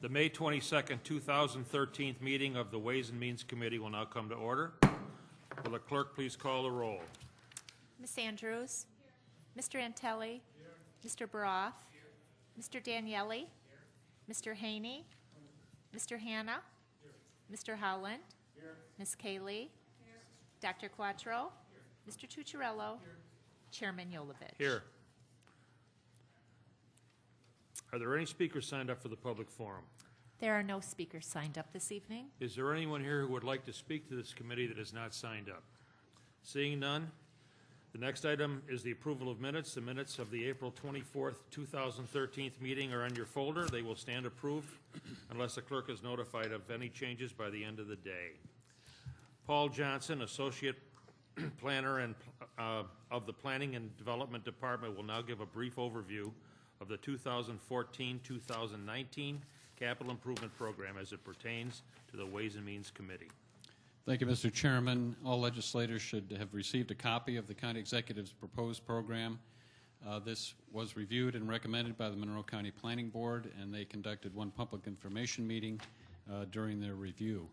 The May 22nd, 2013 meeting of the Ways and Means Committee will now come to order. Will the clerk please call the roll? Ms. Andrews? Mr. Antelli? Mr. Baroff? Mr. Daniele? Mr. Haney? Mr. Hanna? Mr. Howland? Ms. Kaylee? Dr. Quattro? Mr. Tucciarello? Chairman Yolovich. Here. Are there any speakers signed up for the public forum? There are no speakers signed up this evening. Is there anyone here who would like to speak to this committee that is not signed up? Seeing none, the next item is the approval of minutes. The minutes of the April 24th, 2013 meeting are on your folder. They will stand approved unless the clerk is notified of any changes by the end of the day. Paul Johnson, Associate Planner and of the Planning and Development Department, will now give a brief overview of the 2014-2019 Capital Improvement Program as it pertains to the Ways and Means Committee. Thank you, Mr. Chairman. All legislators should have received a copy of the County Executive's proposed program. This was reviewed and recommended by the Monroe County Planning Board, and they conducted one public information meeting during their review.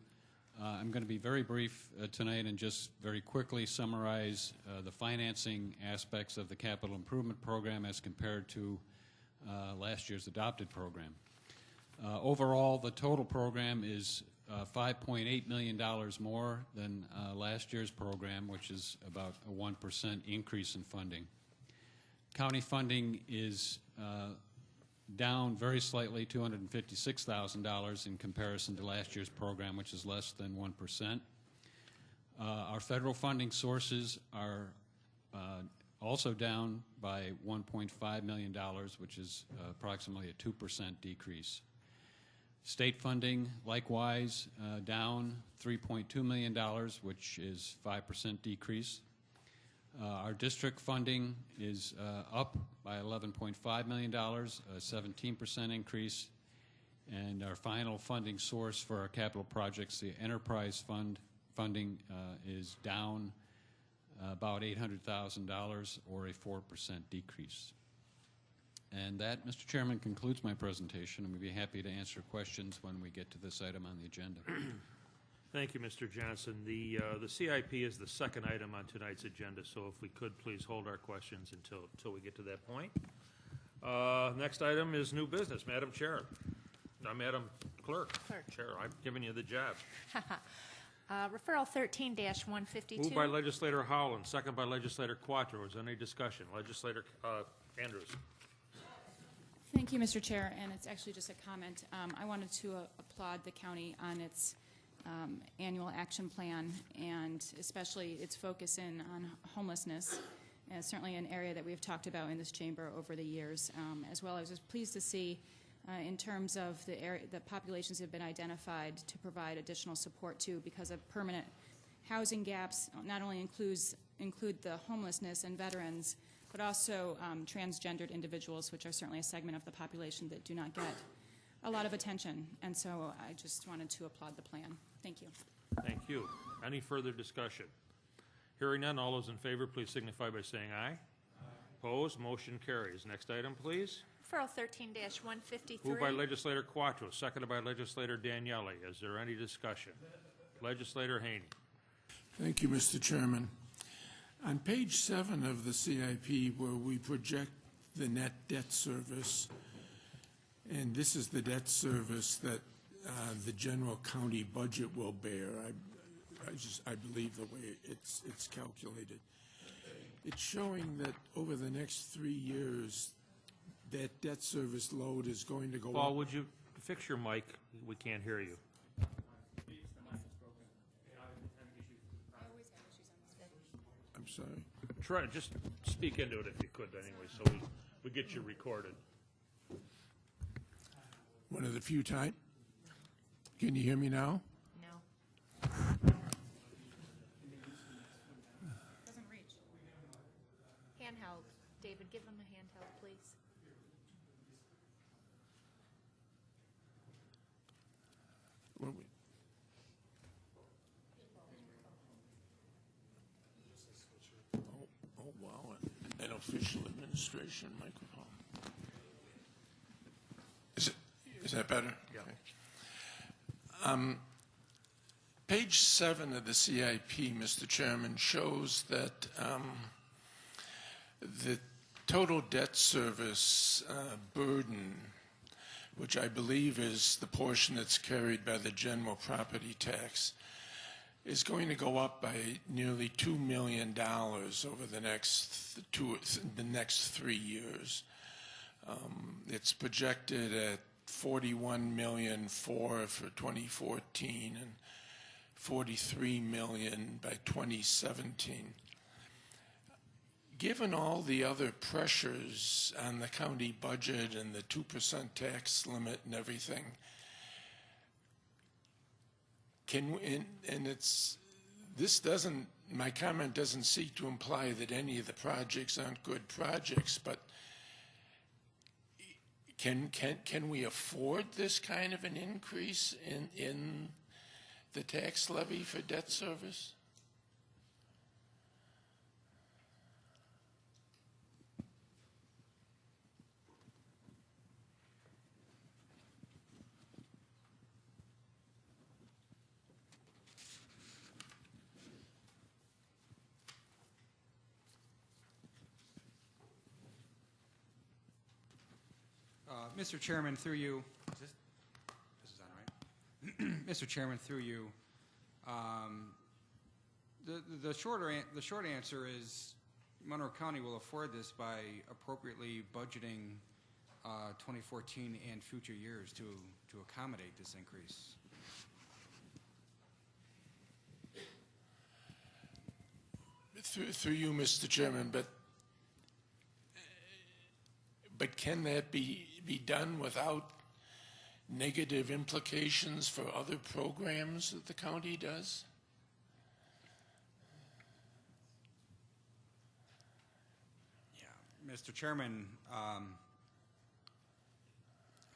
I'm going to be very brief tonight and just very quickly summarize the financing aspects of the Capital Improvement Program as compared to last year's adopted program. Overall, the total program is $5.8 million more than last year's program, which is about a 1% increase in funding. County funding is down very slightly, $256,000 in comparison to last year's program, which is less than 1%. Our federal funding sources are also down by $1.5 million, which is approximately a 2% decrease. State funding, likewise, down $3.2 million, which is 5% decrease. Our district funding is up by $11.5 million, a 17% increase. And our final funding source for our capital projects, the enterprise funding, is down about $800,000, or a 4% decrease. And that, Mr. Chairman, concludes my presentation, and we'd be happy to answer questions when we get to this item on the agenda. Thank you, Mr. Johnson. The CIP is the second item on tonight's agenda, so if we could please hold our questions until we get to that point. Next item is new business. Madam Chair. Madam Clerk. Chair, I've given you the job. Referral 13-152. Moved by Legislator Howland, second by Legislator Quattro. Is there any discussion? Legislator Andrews. Thank you, Mr. Chair, and it's actually just a comment. I wanted to applaud the county on its annual action plan, and especially its focus on homelessness, and certainly an area that we've talked about in this chamber over the years, as well. I was pleased to see in terms of the populations that have been identified to provide additional support to, because of permanent housing gaps not only include the homelessness and veterans, but also transgendered individuals, which are certainly a segment of the population that do not get a lot of attention. And so I just wanted to applaud the plan. Thank you. Thank you. Any further discussion? Hearing none, all those in favor, please signify by saying aye. Opposed? Motion carries. Next item, please. Referral 13-153. Moved by Legislator Quattro, seconded by Legislator Daniele. Is there any discussion? Legislator Haney. Thank you, Mr. Chairman. On page 7 of the CIP, where we project the net debt service, and this is the debt service that the general county budget will bear. I believe the way it's calculated. It's showing that over the next 3 years, that debt service load is going to go up. Paul, would you fix your mic? We can't hear you. I'm sorry. Try to just speak into it if you could anyway, so we get you recorded. One of the few times. Can you hear me now? No. Doesn't reach. Handheld. David, give them a handheld, please. What we, oh wow, an official administration microphone. Is that better? Yeah. Okay. Page 7 of the CIP, Mr. Chairman, shows that the total debt service burden, which I believe is the portion that's carried by the general property tax, is going to go up by nearly $2 million over the next 3 years. It's projected at $41 million for 2014 and $43 million by 2017. Given all the other pressures on the county budget and the 2% tax limit and everything, my comment doesn't seek to imply that any of the projects aren't good projects, but can we afford this kind of an increase in the tax levy for debt service? Mr. Chairman, through you, this is on, right? Mr. Chairman, through you, the short answer is Monroe County will afford this by appropriately budgeting 2014 and future years to accommodate this increase. Through you, Mr. Chairman, but can that be done without negative implications for other programs that the county does? Yeah, Mr. Chairman, I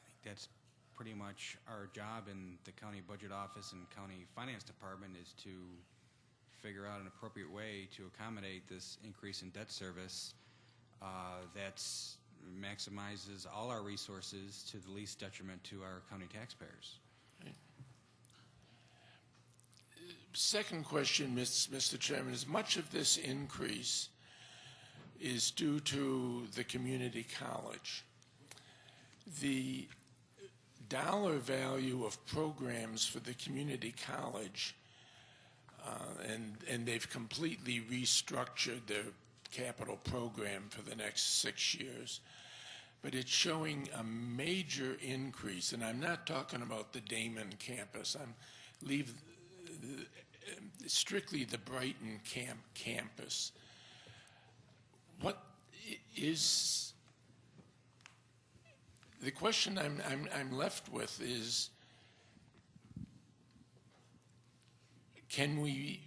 think that's pretty much our job in the county budget office and county finance department, is to figure out an appropriate way to accommodate this increase in debt service that's maximizes all our resources to the least detriment to our county taxpayers. Right. Second question, Mr. Chairman, is much of this increase is due to the community college. The dollar value of programs for the community college, and they've completely restructured their capital program for the next 6 years, but it's showing a major increase, and I'm not talking about the Damon campus. Leave strictly the Brighton campus. What is the question I'm left with is, can we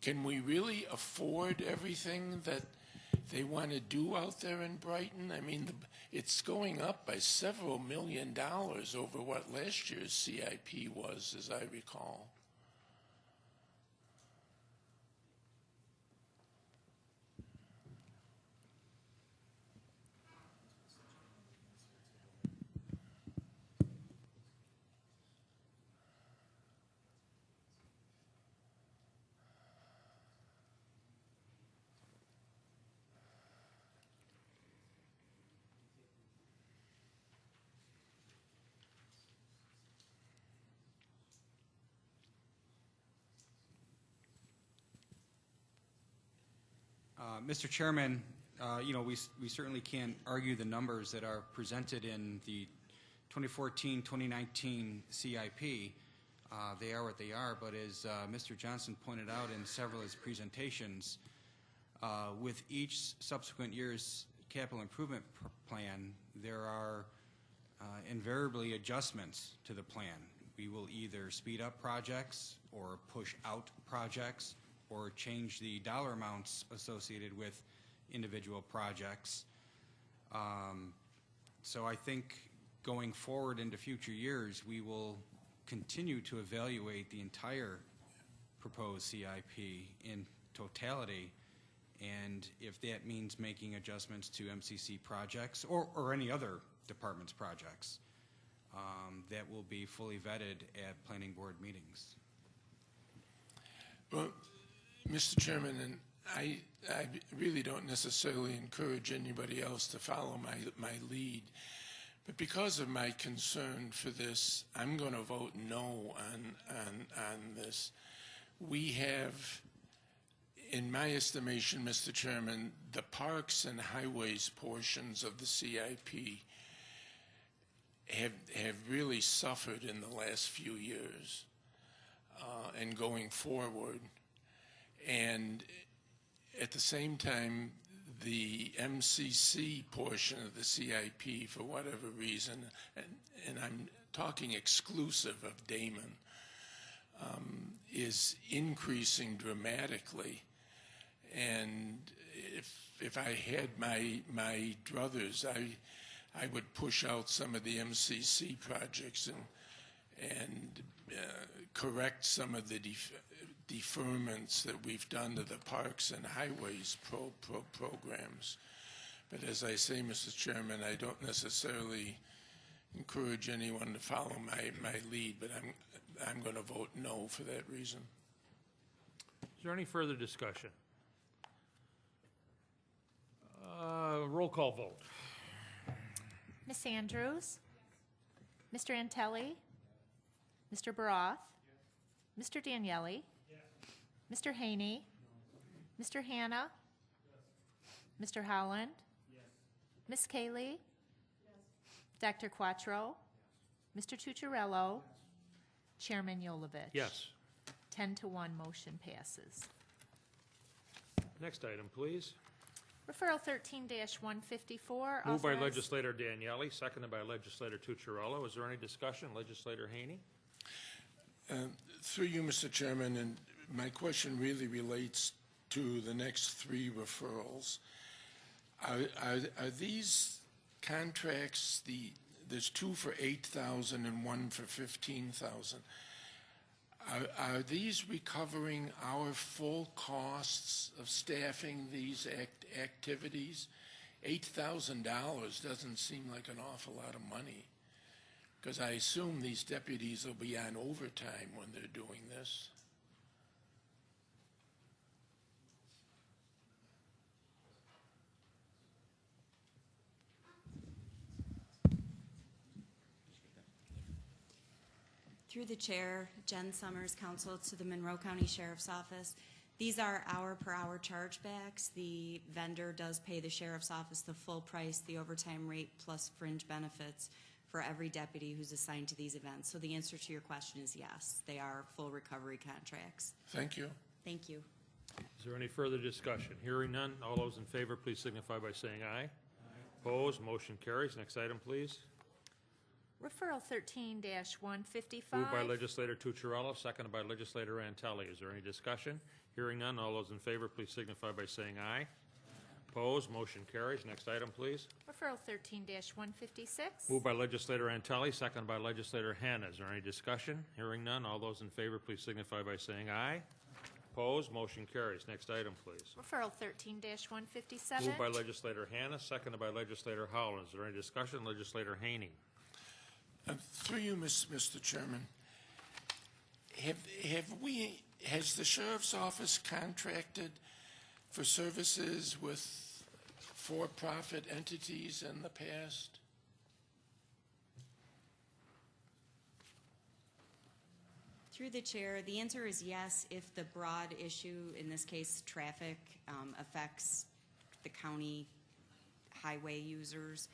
really afford everything that they want to do out there in Brighton? I mean, it's going up by several $1 million over what last year's CIP was, as I recall. Mr. Chairman, we certainly can't argue the numbers that are presented in the 2014-2019 CIP. They are what they are, but as Mr. Johnson pointed out in several of his presentations, with each subsequent year's capital improvement plan, there are invariably adjustments to the plan. We will either speed up projects or push out projects or change the dollar amounts associated with individual projects. So I think going forward into future years, we will continue to evaluate the entire proposed CIP in totality, and if that means making adjustments to MCC projects or any other department's projects, that will be fully vetted at planning board meetings. Well, Mr. Chairman, and I really don't necessarily encourage anybody else to follow my lead, but because of my concern for this, I'm going to vote no on this. We have, in my estimation, Mr. Chairman, the parks and highways portions of the CIP have really suffered in the last few years and going forward. And at the same time, the MCC portion of the CIP, for whatever reason, and I'm talking exclusive of Damon, is increasing dramatically. And if I had my druthers, I would push out some of the MCC projects and correct some of the deferments that we've done to the parks and highways programs. But as I say, Mr. Chairman, I don't necessarily encourage anyone to follow my lead, but I'm going to vote no for that reason. Is there any further discussion? Roll call vote. Ms. Andrews? Mr. Antelli? Mr. Baroth? Mr. Daniele? Mr. Haney? Mr. Hanna? Mr. Howland? Ms. Cayley? Dr. Quattro? Mr. Tucciarello? Chairman Yolovich? Yes. 10-1, motion passes. Next item, please. Referral 13-154. Moved by authorize- legislator Daniele, seconded by legislator Tucciarello. Is there any discussion? Legislator Haney? Through you, Mr. Chairman, and my question really relates to the next three referrals. Are these contracts, there's two for $8,000 and one for $15,000. Are these recovering our full costs of staffing these activities? $8,000 doesn't seem like an awful lot of money, because I assume these deputies will be on overtime when they're doing this. Through the chair, Jen Summers, counsel to the Monroe County Sheriff's Office. These are hour-per-hour chargebacks. The vendor does pay the Sheriff's Office the full price, the overtime rate, plus fringe benefits for every deputy who's assigned to these events. So the answer to your question is yes, they are full recovery contracts. Thank you. Thank you. Is there any further discussion? Hearing none, all those in favor, please signify by saying aye. Opposed, motion carries. Next item, please. Referral 13-155. Moved by legislator Tucciarello, seconded by legislator Antelli. Is there any discussion? Hearing none, all those in favor, please signify by saying aye. Opposed, motion carries. Next item, please. Referral 13-156. Moved by legislator Antelli, seconded by legislator Hanna. Is there any discussion? Hearing none, all those in favor, please signify by saying aye. Opposed, motion carries. Next item, please. Referral 13-157. Moved by legislator Hanna, seconded by legislator Howland. Is there any discussion? Legislator Haney. Through you, Mr. Chairman, has the Sheriff's Office contracted for services with for-profit entities in the past? Through the chair, the answer is yes if the broad issue, in this case traffic, affects the county highway users.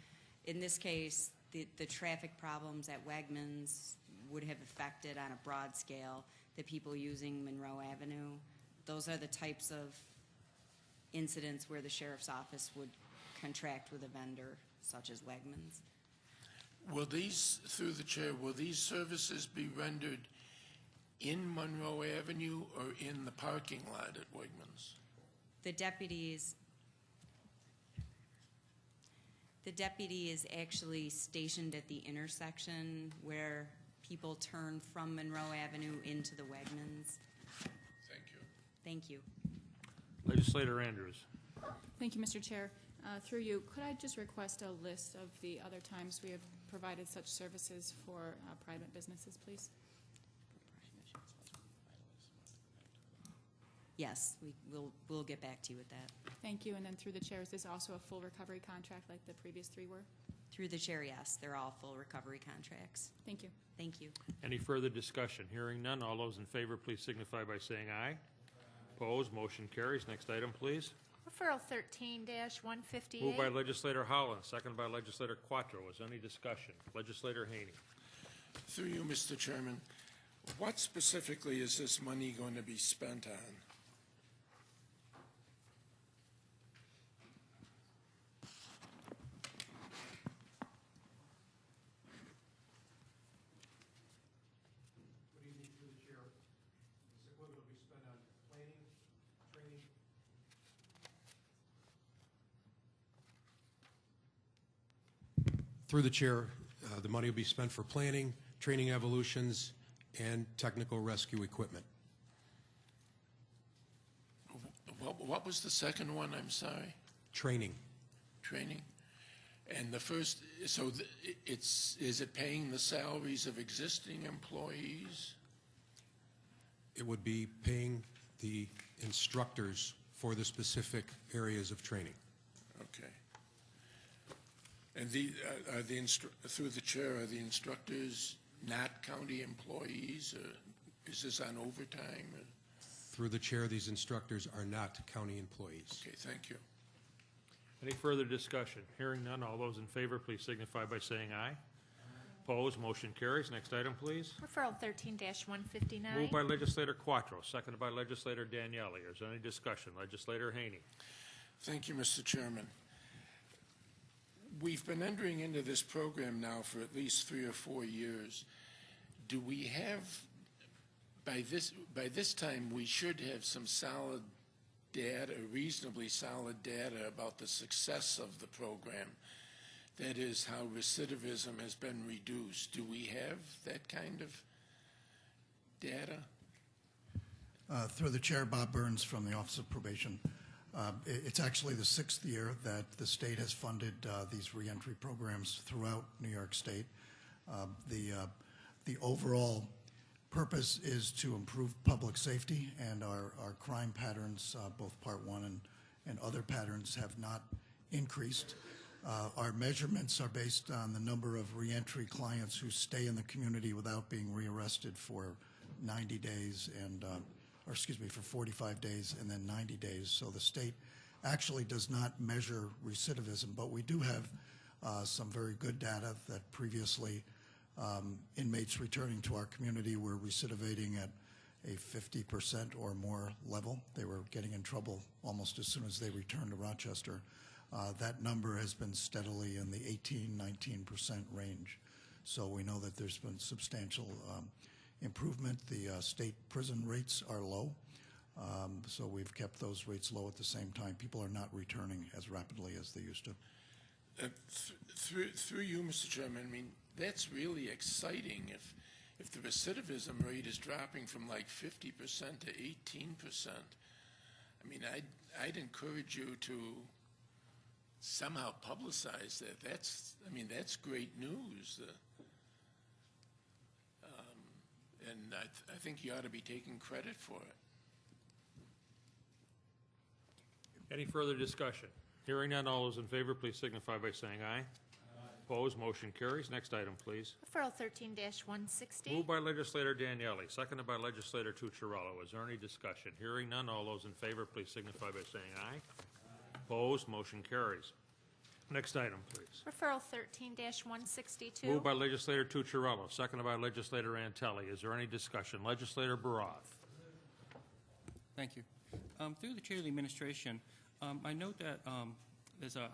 In this case, the traffic problems at Wegmans would have affected on a broad scale the people using Monroe Avenue. Those are the types of incidents where the Sheriff's Office would contract with a vendor such as Wegmans. Will these, through the chair, will these services be rendered in Monroe Avenue or in the parking lot at Wegmans? The deputy is actually stationed at the intersection where people turn from Monroe Avenue into the Wegmans. Thank you. Thank you. Legislator Andrews. Thank you, Mr. Chair. Through you, could I just request a list of the other times we have provided such services for private businesses, please? Yes, we'll get back to you with that. Thank you. And then through the chair, is this also a full recovery contract like the previous three were? Through the chair, yes, they're all full recovery contracts. Thank you. Thank you. Any further discussion? Hearing none, all those in favor, please signify by saying aye. Opposed, motion carries. Next item, please. Referral 13-158. Moved by Legislator Howland, seconded by Legislator Quattro. Is there any discussion? Legislator Haney. Through you, Mr. Chairman, what specifically is this money going to be spent on? Good evening, through the chair. This equipment will be spent on planning, training. Through the chair, the money will be spent for planning, training evolutions, and technical rescue equipment. What was the second one? I'm sorry. Training. Training? And the first, so is it paying the salaries of existing employees? It would be paying the instructors for the specific areas of training. Okay. And through the chair, are the instructors not county employees? Or is this on overtime? Through the chair, these instructors are not county employees. Okay, thank you. Any further discussion? Hearing none, all those in favor, please signify by saying aye. Opposed, motion carries. Next item, please. Referral 13-159. Moved by Legislator Quattro, seconded by Legislator Daniele. Is there any discussion? Legislator Haney. Thank you, Mr. Chairman. We've been entering into this program now for at least 3 or 4 years. Do we have, by this time, we should have some solid data, reasonably solid data about the success of the program. That is, how recidivism has been reduced. Do we have that kind of data? Through the chair, Bob Burns from the Office of Probation. It's actually the 6th year that the state has funded these reentry programs throughout New York State. The overall purpose is to improve public safety, and our crime patterns, both Part 1 and other patterns, have not increased. Our measurements are based on the number of reentry clients who stay in the community without being rearrested for 90 days and for 45 days and then 90 days. So the state actually does not measure recidivism, but we do have some very good data that previously inmates returning to our community were recidivating at a 50% or more level. They were getting in trouble almost as soon as they returned to Rochester. That number has been steadily in the 18-19% range. So we know that there's been substantial improvement. The state prison rates are low, so we've kept those rates low at the same time. People are not returning as rapidly as they used to. Through you, Mr. Chairman, I mean, that's really exciting. If the recidivism rate is dropping from like 50% to 18%, I mean, I'd encourage you to somehow publicize that. That's great news. And I think you ought to be taking credit for it. Any further discussion? Hearing none, all those in favor, please signify by saying aye. Opposed, motion carries. Next item, please. Referral 13-160. Moved by Legislator Daniele, seconded by Legislator Tucciarello. Is there any discussion? Hearing none, all those in favor, please signify by saying aye. Opposed, motion carries. Next item, please. Referral 13-162. Moved by Legislator Tucciarello, seconded by Legislator Antelli. Is there any discussion? Legislator Baroth. Thank you. Through the chair of the administration, I note that there's an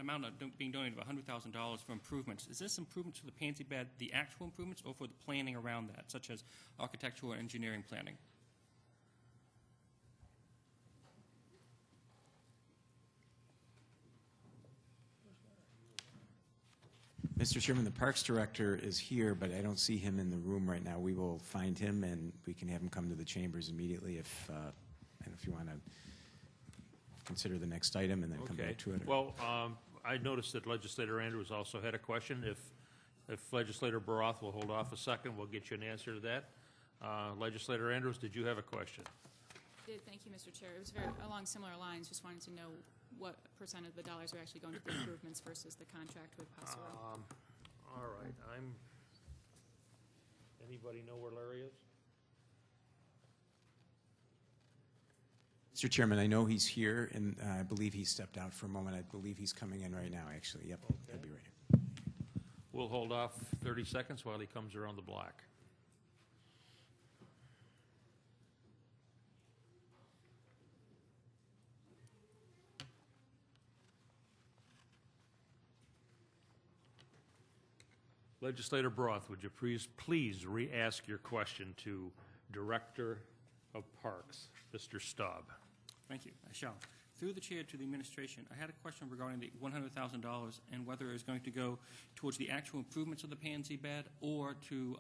amount being donated of $100,000 for improvements. Is this improvements for the Pansy Bed, the actual improvements, or for the planning around that, such as architectural and engineering planning? Mr. Chairman, the Parks Director is here, but I don't see him in the room right now. We will find him, and we can have him come to the chambers immediately if you want to consider the next item and then come Okay. back to it. Well, I noticed that Legislator Andrews also had a question. If Legislator Baroth will hold off a second, we'll get you an answer to that. Legislator Andrews, did you have a question? Thank you, Mr. Chair. It was very along similar lines. Just wanted to know what percent of the dollars are actually going to the improvements versus the contract with Paso Robles. All right, anybody know where Larry is? Mr. Chairman, I know he's here, and I believe he stepped out for a moment. I believe he's coming in right now, actually. Yep, he'll be right here. We'll hold off 30 seconds while he comes around the block. Legislator Broth, would you please re-ask your question to Director of Parks, Mr. Staub? Thank you. I shall. Through the chair to the administration, I had a question regarding the $100,000 and whether it is going to go towards the actual improvements of the Pansy bed or to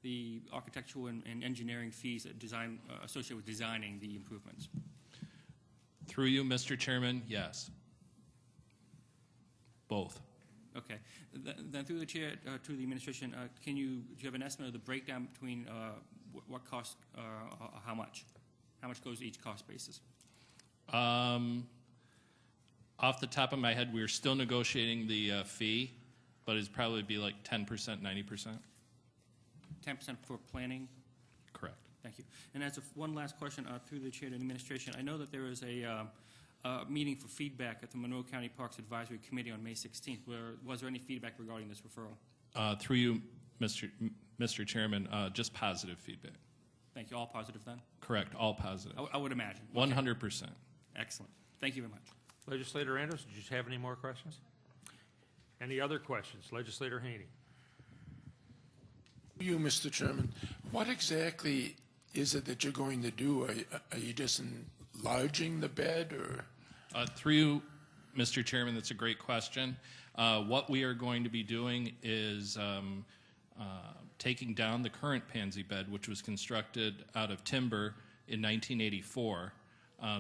the architectural and engineering fees that associated with designing the improvements. Through you, Mr. Chairman, yes. Both. Okay. Then through the chair to the administration, do you have an estimate of the breakdown between what costs, how much? How much goes to each cost basis? Off the top of my head, we're still negotiating the fee, but it'd probably be like 10%, 90%. 10% for planning? Correct. Thank you. And as one last question through the chair to the administration, I know that there is a meeting for feedback at the Monroe County Parks Advisory Committee on May 16th. Was there any feedback regarding this referral? Through you, Mr. Chairman, just positive feedback. Thank you. All positive then? Correct. All positive. I would imagine. 100%. Excellent. Thank you very much. Legislator Andrews, did you have any more questions? Any other questions? Legislator Haney. You, Mr. Chairman, what exactly is it that you're going to do? Are you just enlarging the bed, or? Through you, Mr. Chairman, that's a great question. What we are going to be doing is taking down the current pansy bed, which was constructed out of timber in 1984.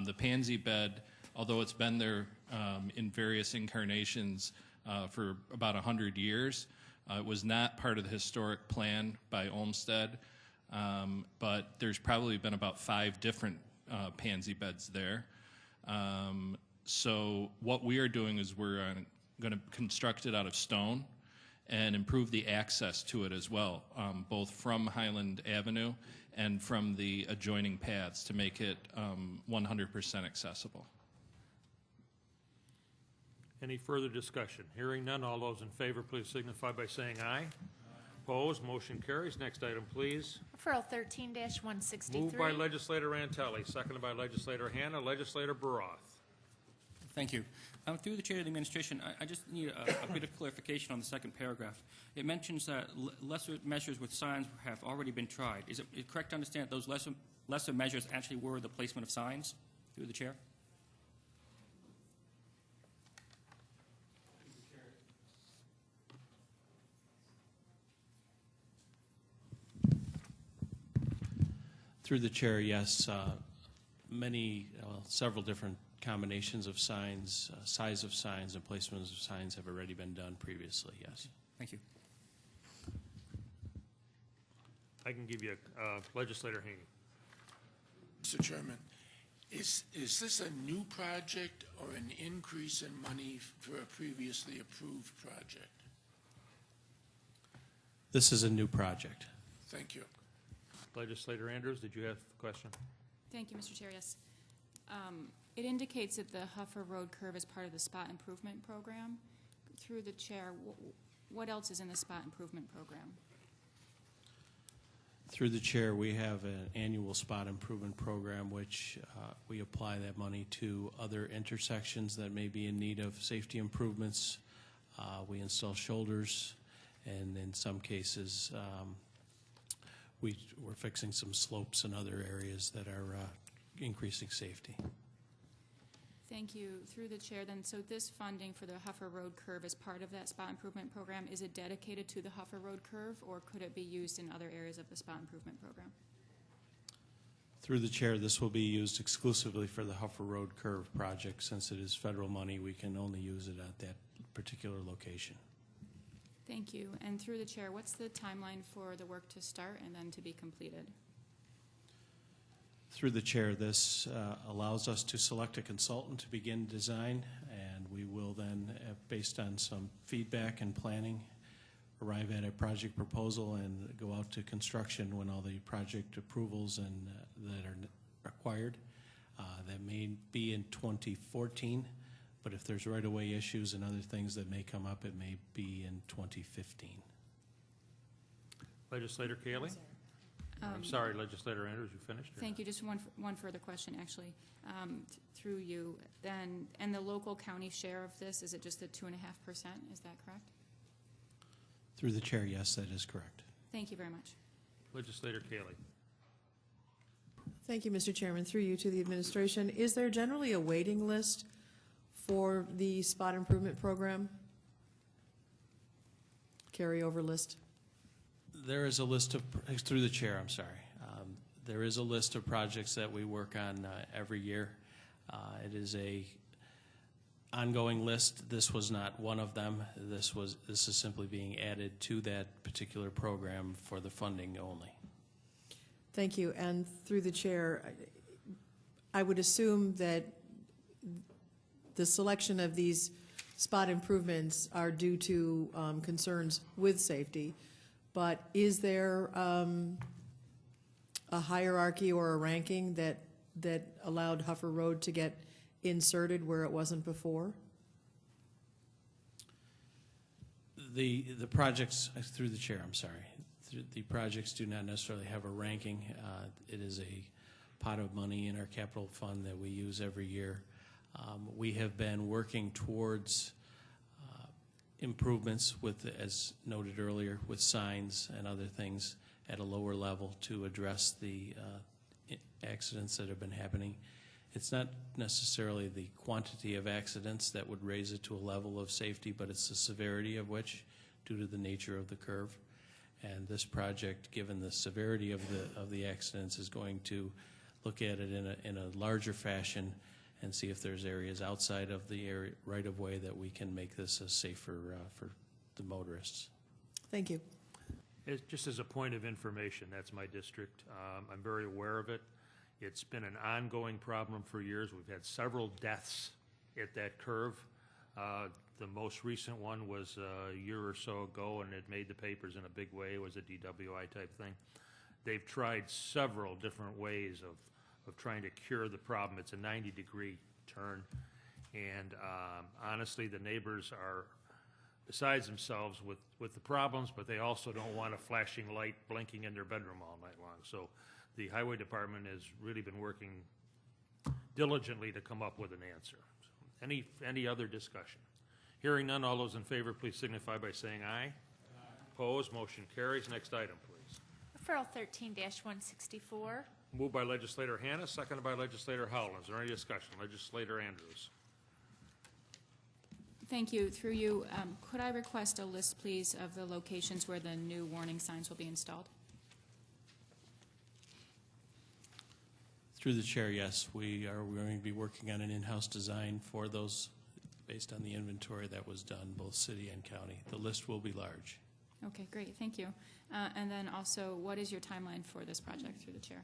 The pansy bed, although it's been there in various incarnations for about 100 years, it was not part of the historic plan by Olmsted, but there's probably been about 5 different pansy beds there. So what we are doing is we're going to construct it out of stone and improve the access to it as well, both from Highland Avenue and from the adjoining paths to make it 100% accessible. Any further discussion? Hearing none, all those in favor, please signify by saying aye. Opposed, motion carries. Next item, please. Referral 13-163. Moved by Legislator Antelli, seconded by Legislator Hanna. Legislator Baroth. Thank you. Through the chair to the administration, I just need a bit of clarification on the second paragraph. It mentions that lesser measures with signs have already been tried. Is it correct to understand that those lesser measures actually were the placement of signs? Through the chair. Through the chair, yes. Several different combinations of signs, size of signs, and placements of signs have already been done previously, yes. Thank you. I can give you Legislator Haney. Mr. Chairman, is this a new project or an increase in money for a previously approved project? This is a new project. Thank you. Legislator Andrews, did you have a question? Thank you, Mr. Chair. Yes. It indicates that the Huffer Road curve is part of the spot improvement program. Through the chair, what else is in the spot improvement program? Through the chair, we have an annual spot improvement program which we apply that money to other intersections that may be in need of safety improvements. We install shoulders, and in some cases we're fixing some slopes in other areas that are increasing safety. Thank you. Through the chair, then, so this funding for the Huffer Road curve is part of that spot improvement program. Is it dedicated to the Huffer Road curve, or could it be used in other areas of the spot improvement program? Through the chair, this will be used exclusively for the Huffer Road Curve project. Since it is federal money, we can only use it at that particular location. Thank you. And through the chair, what's the timeline for the work to start and then to be completed? Through the chair, this allows us to select a consultant to begin design, and we will then, based on some feedback and planning, arrive at a project proposal and go out to construction when all the project approvals and that are required. That may be in 2014, but if there's right-of-way issues and other things that may come up, it may be in 2015. Legislator Cayley? I'm sorry, Legislator Andrews, you finished? Thank you. Just one further question, actually, through you. Then, and the local county share of this, is it just the 2.5%? Is that correct? Through the chair, yes, that is correct. Thank you very much. Legislator Cayley. Thank you, Mr. Chairman. Through you to the administration, is there generally a waiting list for the spot improvement program? Carryover list? There is a list of, through the chair, I'm sorry. There is a list of projects that we work on every year. It is a ongoing list. This was not one of them. This is simply being added to that particular program for the funding only. Thank you. And through the chair, I would assume that the selection of these spot improvements are due to concerns with safety. But is there a hierarchy or a ranking that allowed Huffer Road to get inserted where it wasn't before? The projects, through the chair, I'm sorry. The projects do not necessarily have a ranking. It is a pot of money in our capital fund that we use every year. We have been working towards improvements with, as noted earlier, with signs and other things at a lower level to address the accidents that have been happening. It's not necessarily the quantity of accidents that would raise it to a level of safety, but it's the severity of which, due to the nature of the curve. And this project, given the severity of the accidents, is going to look at it in a larger fashion and see if there's areas outside of the area right-of-way that we can make this safer for the motorists. Thank you. Just as a point of information, that's my district. I'm very aware of it. It's been an ongoing problem for years. We've had several deaths at that curve. The most recent one was a year or so ago, and it made the papers in a big way. It was a DWI type thing. They've tried several different ways of trying to cure the problem. It's a 90-degree turn, and honestly, the neighbors are besides themselves with the problems, but they also don't want a flashing light blinking in their bedroom all night long. So the highway department has really been working diligently to come up with an answer. So any other discussion? Hearing none, all those in favor, please signify by saying aye. Aye. Opposed, motion carries. Next item, please. Referral 13-164. Moved by Legislator Hannah, seconded by Legislator Howland. Is there any discussion? Legislator Andrews. Thank you. Through you, could I request a list, please, of the locations where the new warning signs will be installed? Through the chair, yes. We're going to be working on an in-house design for those based on the inventory that was done, both city and county. The list will be large. Okay, great. Thank you. And then also, what is your timeline for this project, through the chair?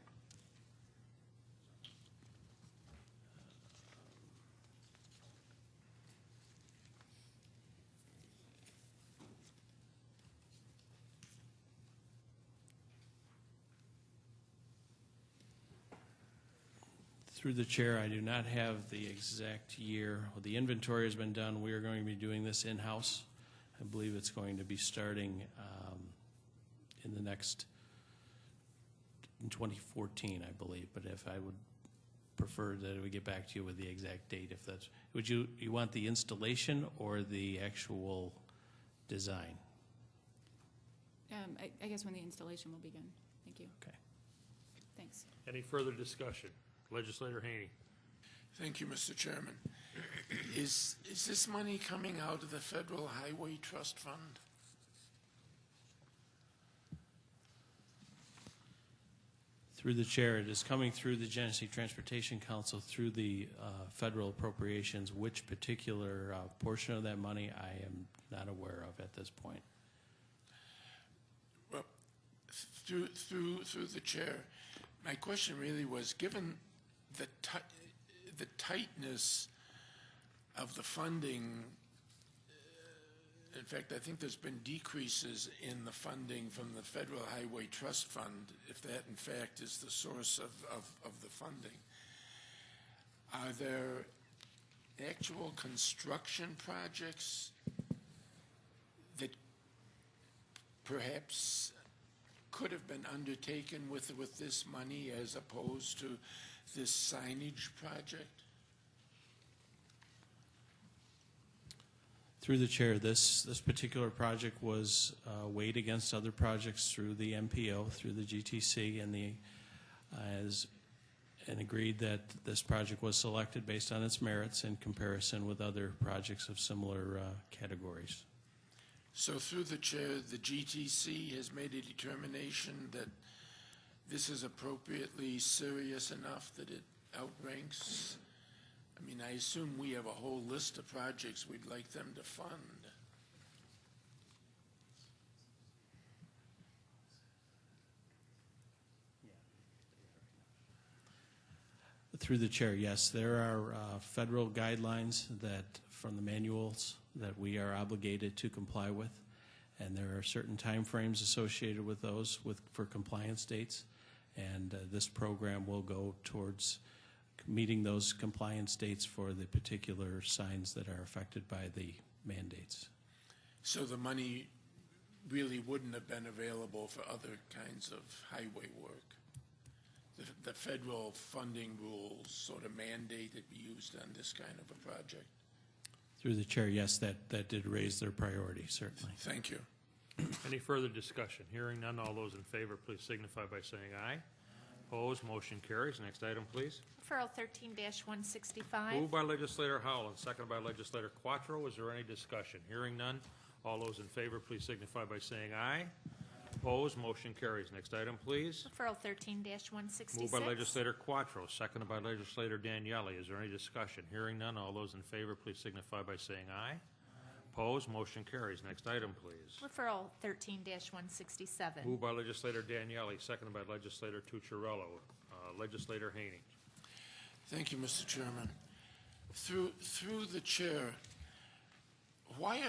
Through the chair, I do not have the exact year. The inventory has been done. We are going to be doing this in-house. I believe it's going to be starting in 2014, I believe. But if I would prefer that we get back to you with the exact date, if that's, would you want the installation or the actual design? I guess when the installation will begin. Thank you. Okay. Thanks. Any further discussion? Legislator Haney. Thank you, Mr. Chairman. Is this money coming out of the Federal Highway Trust Fund? Through the chair, it is coming through the Genesee Transportation Council through the federal appropriations. Which particular portion of that money I am not aware of at this point. Well, through the chair, my question really was, given the tightness of the funding, in fact, I think there's been decreases in the funding from the Federal Highway Trust Fund, if that in fact is the source of the funding. Are there actual construction projects that perhaps could have been undertaken with this money as opposed to this signage project? Through the chair, this particular project was weighed against other projects through the MPO, through the GTC, and agreed that this project was selected based on its merits in comparison with other projects of similar categories. So through the chair, the GTC has made a determination that this is appropriately serious enough that it outranks. I mean, I assume we have a whole list of projects we'd like them to fund. Through the chair, yes, there are federal guidelines that, from the manuals, that we are obligated to comply with, and there are certain timeframes associated with those for compliance dates, and this program will go towards meeting those compliance dates for the particular signs that are affected by the mandates. So the money really wouldn't have been available for other kinds of highway work. The federal funding rules sort of mandate it be used on this kind of a project. Through the chair, yes, that did raise their priority, certainly. Thank you. Any further discussion? Hearing none, all those in favor, please signify by saying aye. Opposed, motion carries. Next item, please. Referral 13-165. Moved by legislator Howland, seconded by legislator Quattro. Is there any discussion? Hearing none, all those in favor, please signify by saying aye. Opposed, motion carries. Next item, please. Referral 13-166. Moved by legislator Quattro, seconded by legislator Daniele. Is there any discussion? Hearing none, all those in favor, please signify by saying aye. Opposed, motion carries. Next item, please. Referral 13-167. Moved by legislator Daniele, seconded by legislator Tucciarello. Legislator Haney. Thank you, Mr. Chairman. Through the chair, why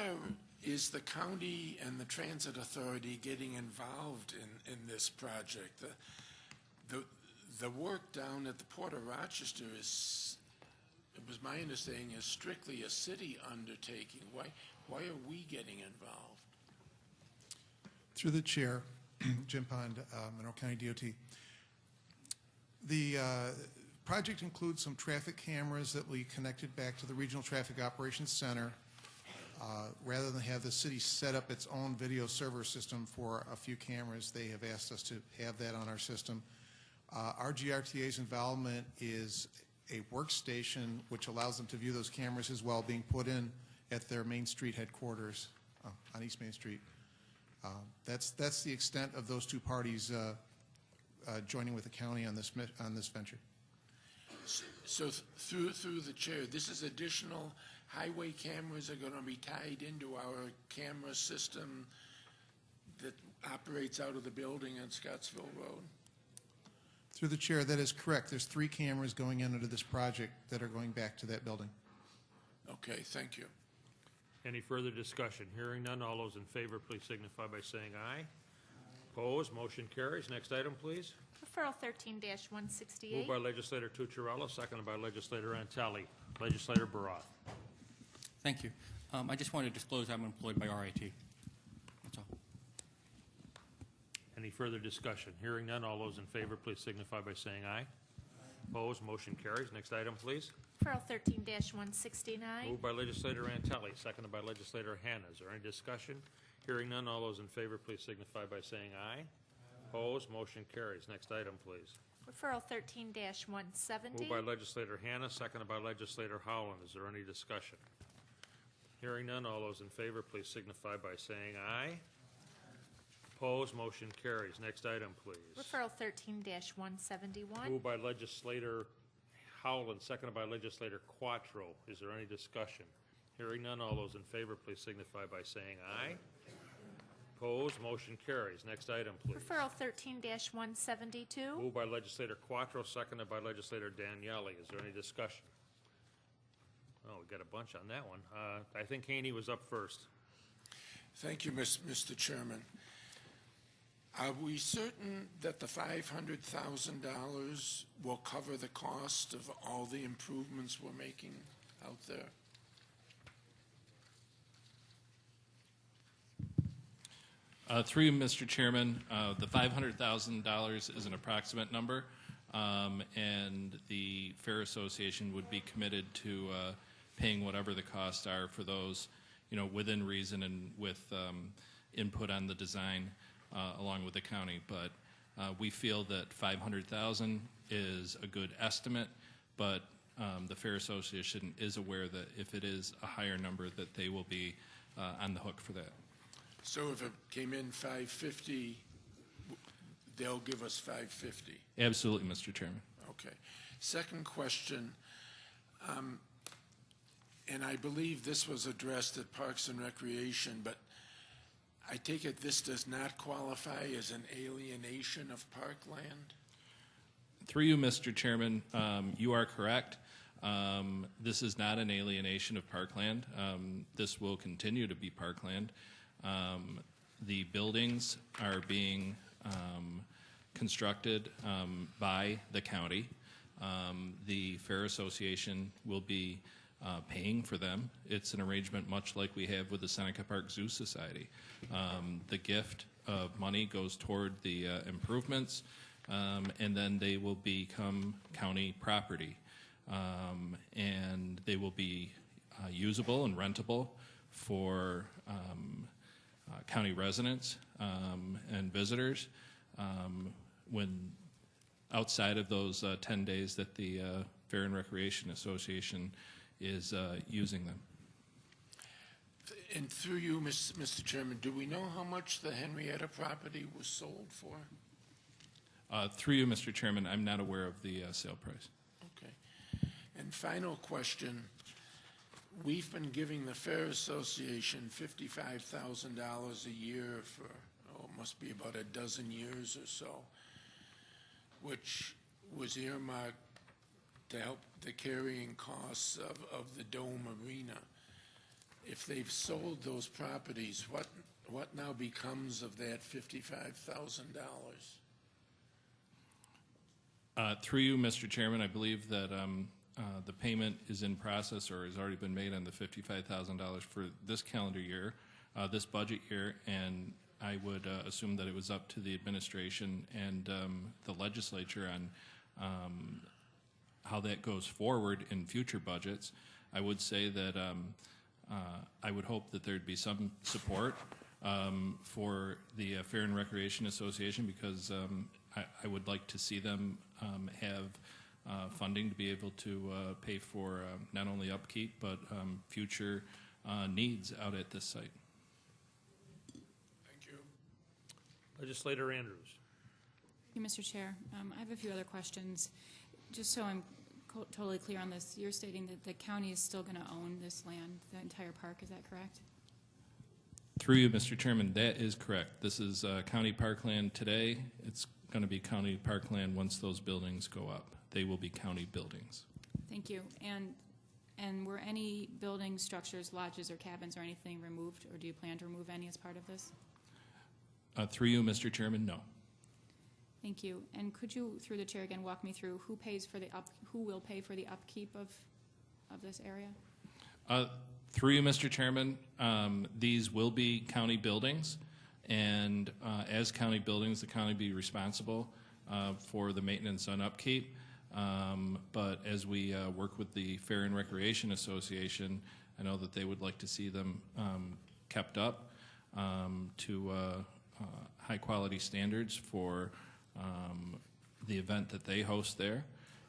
is the county and the transit authority getting involved in this project? The work down at the Port of Rochester is, it was my understanding, is strictly a city undertaking. Why are we getting involved? Through the chair, Jim Pond, Monroe County DOT. The project includes some traffic cameras that we connected back to the Regional Traffic Operations Center. Rather than have the city set up its own video server system for a few cameras, they have asked us to have that on our system. Our GRTA's involvement is a workstation which allows them to view those cameras as well, being put in at their Main Street headquarters on East Main Street. That's the extent of those two parties joining with the county on this venture. So through the chair, this is additional highway cameras are going to be tied into our camera system that operates out of the building on Scottsville Road? Through the chair, that is correct. There's 3 cameras going into this project that are going back to that building. Okay, thank you. Any further discussion? Hearing none, all those in favor, please signify by saying aye. Opposed, motion carries. Next item, please. Referral 13-168. Moved by legislator Tucciarello, seconded by legislator Antelli. Legislator Baroth. Thank you. I just wanted to disclose I'm employed by RIT. That's all. Any further discussion? Hearing none, all those in favor, please signify by saying aye. Opposed, motion carries. Next item, please. Referral 13-169. Moved by legislator Antelli, seconded by legislator Hanna. Is there any discussion? Hearing none, all those in favor, please signify by saying aye. Opposed, motion carries. Next item, please. Referral 13-170. Moved by legislator Hanna, seconded by legislator Howland. Is there any discussion? Hearing none, all those in favor, please signify by saying aye. Opposed, motion carries. Next item, please. Referral 13-171. Moved by legislator Howland, seconded by legislator Quattro. Is there any discussion? Hearing none, all those in favor, please signify by saying aye. Opposed, motion carries. Next item, please. Referral 13-172. Moved by legislator Quattro, seconded by legislator Daniele. Is there any discussion? Oh, we got a bunch on that one. I think Haney was up first. Thank you, Mr. Chairman. Are we certain that the $500,000 will cover the cost of all the improvements we're making out there? Through you, Mr. Chairman, the $500,000 is an approximate number, and the Fair Association would be committed to paying whatever the costs are for those, within reason and with input on the design along with the county. But we feel that $500,000 is a good estimate, but the Fair Association is aware that if it is a higher number, that they will be on the hook for that. So if it came in $550, they'll give us $550? Absolutely, Mr. Chairman. Okay. Second question, and I believe this was addressed at Parks and Recreation, but I take it this does not qualify as an alienation of parkland? Through you, Mr. Chairman, you are correct. This is not an alienation of parkland. This will continue to be parkland. The buildings are being constructed by the county. The Fair Association will be paying for them. It's an arrangement much like we have with the Seneca Park Zoo Society. The gift of money goes toward the improvements, and then they will become county property. And they will be usable and rentable for county residents and visitors when outside of those 10 days that the Fair and Recreation Association is using them. And through you, Mr. Chairman, do we know how much the Henrietta property was sold for? Through you, Mr. Chairman, I'm not aware of the sale price. Okay. And final question. We've been giving the Fair Association $55,000 a year for, it must be about a dozen years or so, which was earmarked to help the carrying costs of the Dome Arena. If they've sold those properties, what now becomes of that $55,000? Through you, Mr. Chairman, I believe that the payment is in process or has already been made on the $55,000 for this calendar year, this budget year, and I would assume that it was up to the administration and the legislature on how that goes forward in future budgets. I would say that I would hope that there'd be some support for the Fair and Recreation Association, because I would like to see them have funding to be able to pay for not only upkeep but future needs out at this site. Thank you. Legislator Andrews. Thank you, Mr. Chair. I have a few other questions. Just so I'm totally clear on this, you're stating that the county is still going to own this land, the entire park, is that correct? Through you, Mr. Chairman, that is correct. This is county parkland today. It's going to be county parkland once those buildings go up. They will be county buildings. Thank you. And were any building structures, lodges, or cabins or anything removed, or do you plan to remove any as part of this? Through you, Mr. Chairman, no. Thank you. And could you, through the chair again, walk me through who will pay for the upkeep of this area? Through you, Mr. Chairman, these will be county buildings, and as county buildings, the county will be responsible for the maintenance and upkeep. But as we work with the Fair and Recreation Association, I know that they would like to see them kept up to high-quality standards for the event that they host there,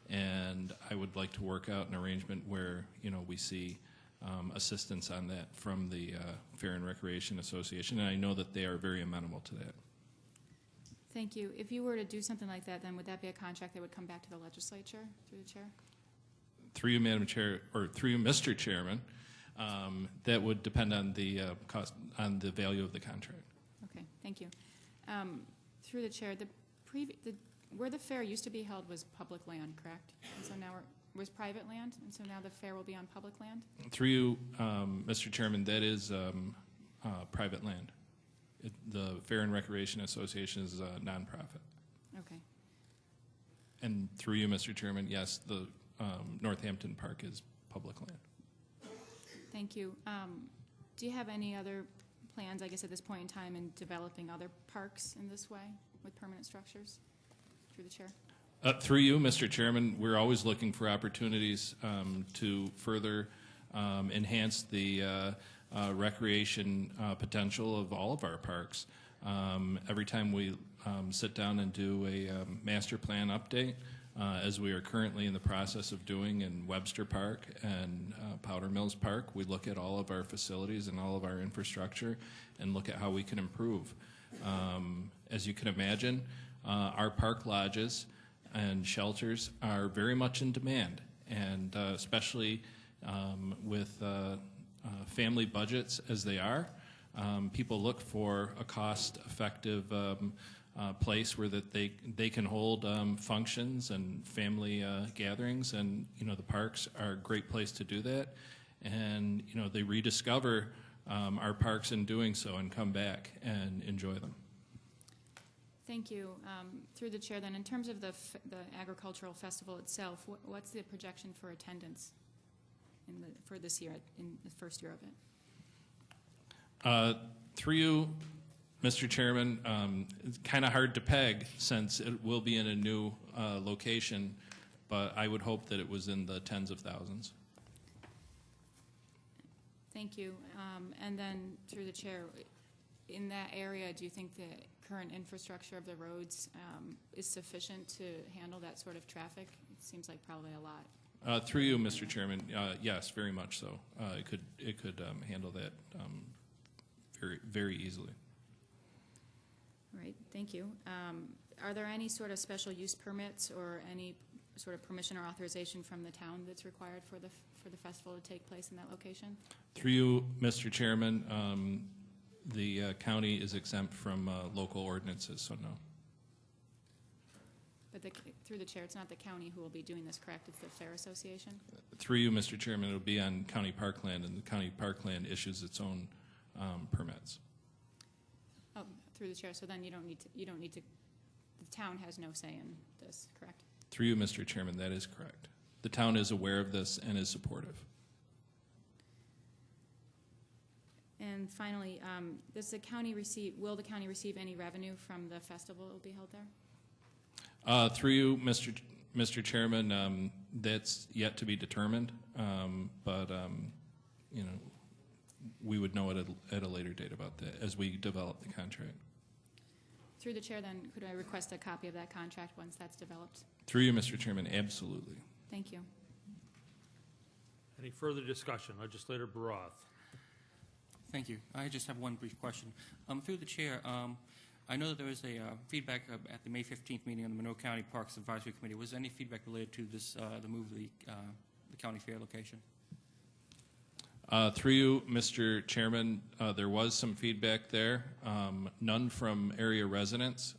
and I would like to work out an arrangement where we see assistance on that from the Fair and Recreation Association, and I know that they are very amenable to that. Thank you. If you were to do something like that, then would that be a contract that would come back to the legislature through the chair? Through you, Madam Chair, or through you, Mr. Chairman, that would depend on the cost, on the value of the contract. Okay, thank you. Through the chair, where the fair used to be held was public land, correct? And so now was private land, and so now the fair will be on public land? Through you, Mr. Chairman, that is private land. The Fair and Recreation Association is a nonprofit. Okay. And through you, Mr. Chairman, yes, the Northampton Park is public land. Thank you. Do you have any other plans, I guess, at this point in time in developing other parks in this way with permanent structures? Through the chair. Through you, Mr. Chairman, we're always looking for opportunities to further enhance the recreation potential of all of our parks. Every time we sit down and do a master plan update, as we are currently in the process of doing in Webster Park and Powder Mills Park, we look at all of our facilities and all of our infrastructure and look at how we can improve. As you can imagine, our park lodges and shelters are very much in demand, and especially with family budgets as they are, people look for a cost-effective place where that they can hold functions and family gatherings, and the parks are a great place to do that, and they rediscover our parks in doing so and come back and enjoy them. Thank you. Through the chair, then, in terms of the agricultural festival itself, what's the projection for attendance for this year, in the first year of it? Through you, Mr. Chairman, it's kind of hard to peg since it will be in a new location, but I would hope that it was in the tens of thousands. Thank you. And then through the chair, in that area, do you think the current infrastructure of the roads is sufficient to handle that sort of traffic? It seems like probably a lot. Through you, Mr. Chairman, yes, very much so. It could handle that very, very easily. All right, thank you. Are there any sort of special use permits or any sort of permission or authorization from the town that's required for the festival to take place in that location? Through you, Mr. Chairman, the county is exempt from local ordinances, so no. But through the chair, it's not the county who will be doing this, correct? It's the Fair Association? Through you, Mr. Chairman, it will be on county parkland, and the county parkland issues its own permits. Oh, through the chair. So then you don't need to. The town has no say in this, correct? Through you, Mr. Chairman, that is correct. The town is aware of this and is supportive. And finally, does the county will the county receive any revenue from the festival that will be held there? Through you, Mr. Chairman, that's yet to be determined, but we would know at a later date about that as we develop the contract. Through the chair, then, could I request a copy of that contract once that's developed? Through you, Mr. Chairman, absolutely. Thank you. Any further discussion? Legislator Baroth. Thank you. I just have one brief question. Through the chair, I know that there was a feedback at the May 15th meeting on the Monroe County Parks Advisory Committee. Was there any feedback related to this, the move of the county fair location? Through you, Mr. Chairman, there was some feedback there, none from area residents.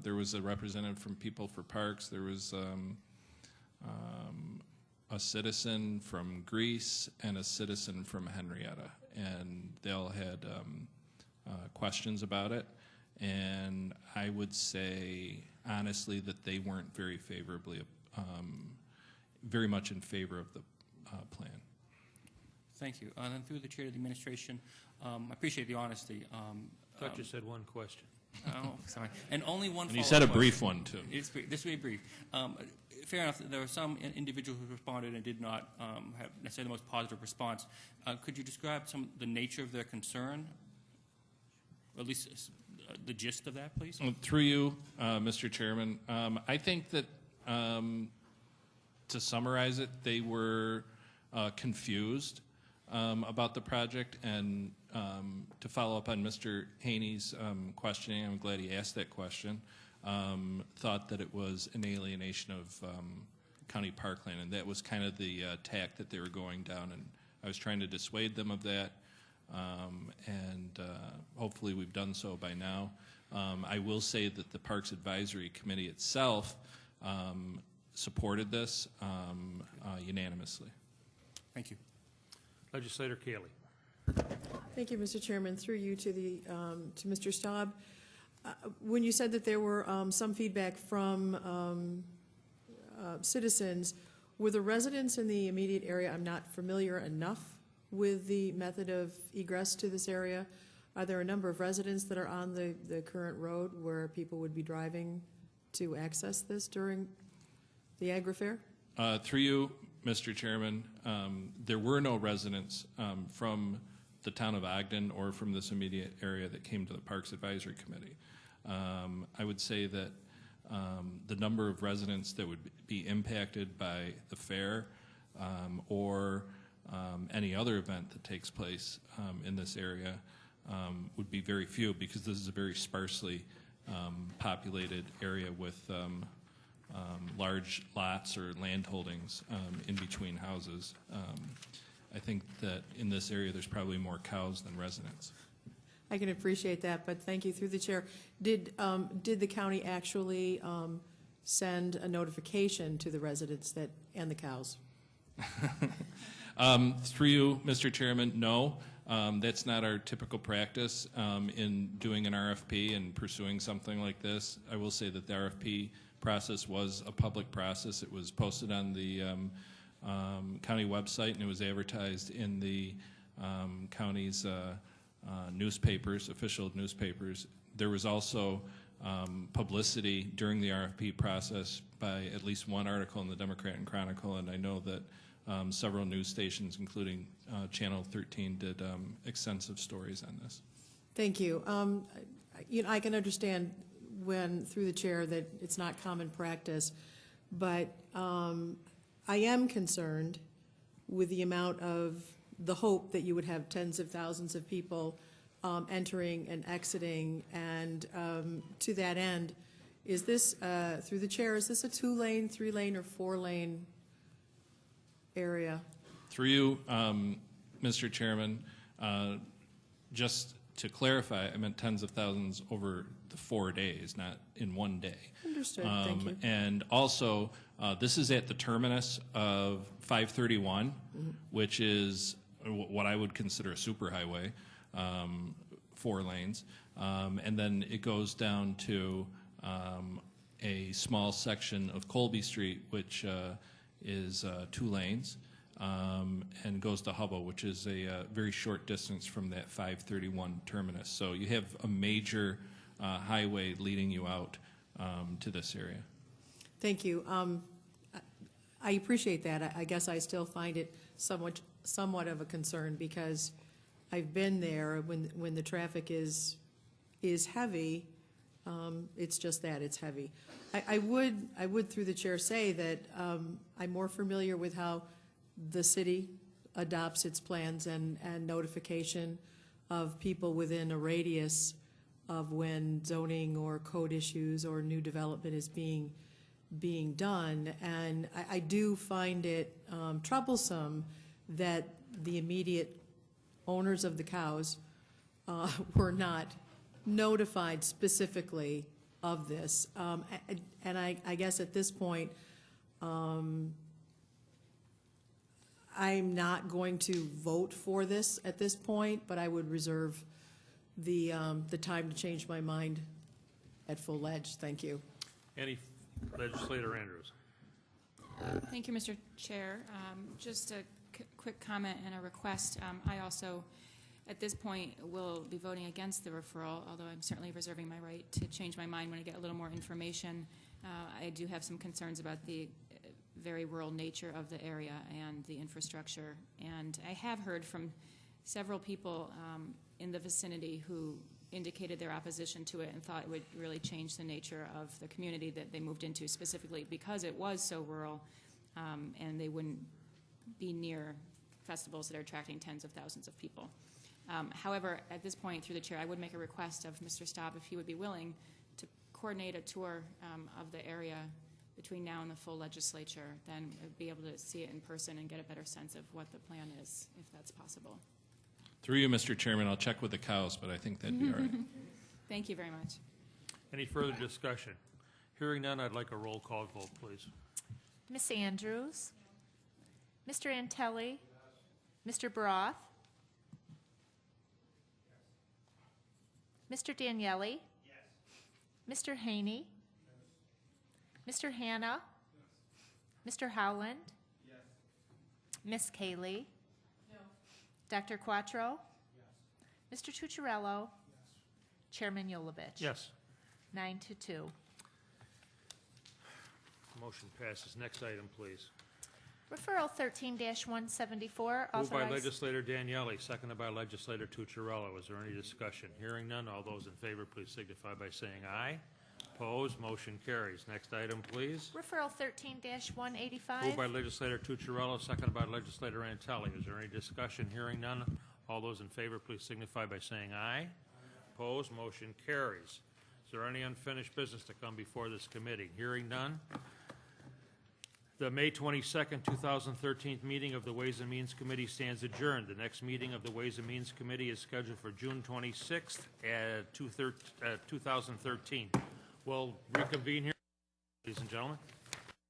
There was a representative from People for Parks. There was a citizen from Greece and a citizen from Henrietta, and they all had questions about it. And I would say, honestly, that they weren't very favorably, very much in favor of the plan. Thank you. And then through the chair of the administration, I appreciate the honesty. I thought you said one question. Oh, sorry. And only one. And you said a brief one, too. This will be brief. Fair enough. There were some individuals who responded and did not have necessarily the most positive response. Could you describe the nature of their concern, or at least the gist of that, please? Through you, Mr. Chairman, I think that to summarize it, they were confused about the project, and to follow up on Mr. Haney's questioning, I'm glad he asked that question. thought that it was an alienation of county parkland, and that was kind of the tack that they were going down, and I was trying to dissuade them of that, and hopefully we've done so by now. I will say that the Parks Advisory Committee itself supported this unanimously. Thank you. Legislator Cayley. Thank you, Mr. Chairman. Through you to to Mr. Staub. When you said that there were some feedback from citizens, were the residents in the immediate area, I'm not familiar enough with the method of egress to this area. Are there a number of residents that are on the current road where people would be driving to access this during the agri-fair? Through you, Mr. Chairman, there were no residents from the town of Ogden or from this immediate area that came to the Parks Advisory Committee. I would say that the number of residents that would be impacted by the fair or any other event that takes place in this area would be very few, because this is a very sparsely populated area with large lots or land holdings in between houses. I think that in this area there's probably more cows than residents. I can appreciate that, but thank you. Through the chair, did the county actually send a notification to the residents that and the cows? Through you, Mr. Chairman, no. That's not our typical practice in doing an RFP and pursuing something like this. I will say that the RFP process was a public process. It was posted on the county website, and it was advertised in the county's newspapers, official newspapers. There was also publicity during the RFP process by at least one article in the Democrat and Chronicle, and I know that several news stations, including Channel 13, did extensive stories on this. Thank you. I can understand when, through the chair, that it's not common practice, but I am concerned with the amount of the hope that you would have tens of thousands of people entering and exiting, and to that end, is this, through the chair, is this a 2-lane, 3-lane, or 4-lane area? Through you, Mr. Chairman, just to clarify, I meant tens of thousands over the 4 days, not in one day. Understood. Thank you. And also, this is at the terminus of 531, which is what I would consider a superhighway, 4 lanes. And then it goes down to a small section of Colby Street, which is 2 lanes, and goes to Hubble, which is a very short distance from that 531 terminus. So you have a major highway leading you out to this area. Thank you. I appreciate that. I guess I still find it somewhat of a concern, because I've been there when the traffic is heavy. It's just that it's heavy. I would through the chair say that I'm more familiar with how the city adopts its plans and notification of people within a radius of when zoning or code issues or new development is being done. And I do find it troublesome that the immediate owners of the cows were not notified specifically of this. And I guess at this point, I'm not going to vote for this at this point, but I would reserve the time to change my mind at full ledge. Thank you. Any Legislator Andrews. Thank you, Mr. Chair. Just a quick comment and a request. I also, at this point, will be voting against the referral, although I'm certainly reserving my right to change my mind when I get a little more information. I do have some concerns about the very rural nature of the area and the infrastructure. And I have heard from several people in the vicinity who indicated their opposition to it and thought it would really change the nature of the community that they moved into, specifically because it was so rural and they wouldn't be near festivals that are attracting tens of thousands of people. However, at this point, through the chair, I would make a request of Mr. Staub if he would be willing to coordinate a tour of the area between now and the full legislature, then we'll be able to see it in person and get a better sense of what the plan is, if that's possible. Through you, Mr. Chairman, I'll check with the cows, but I think that'd be all right. Thank you very much. Any further discussion? Hearing none, I'd like a roll call vote, please. Miss Andrews? Mr. Antelli? Mr. Broth? Mr. Daniele? Mr. Haney? Mr. Hanna? Mr. Howland? Miss Kaylee? Dr. Quattro? Mr. Tucciarello? Chairman Yolovich? Yes. 9-2. Motion passes. Next item, please. Referral 13-174, Moved by authorized. Legislator Daniele, seconded by Legislator Tucciarello. Is there any discussion? Hearing none, all those in favor, please signify by saying aye. Opposed, motion carries. Next item, please. Referral 13-185. Moved by Legislator Tucciarello, seconded by Legislator Antelli. Is there any discussion? Hearing none, all those in favor, please signify by saying aye. Opposed, motion carries. Is there any unfinished business to come before this committee? Hearing none. The May 22nd, 2013 meeting of the Ways and Means Committee stands adjourned. The next meeting of the Ways and Means Committee is scheduled for June 26th at 2013. We'll reconvene here, ladies and gentlemen.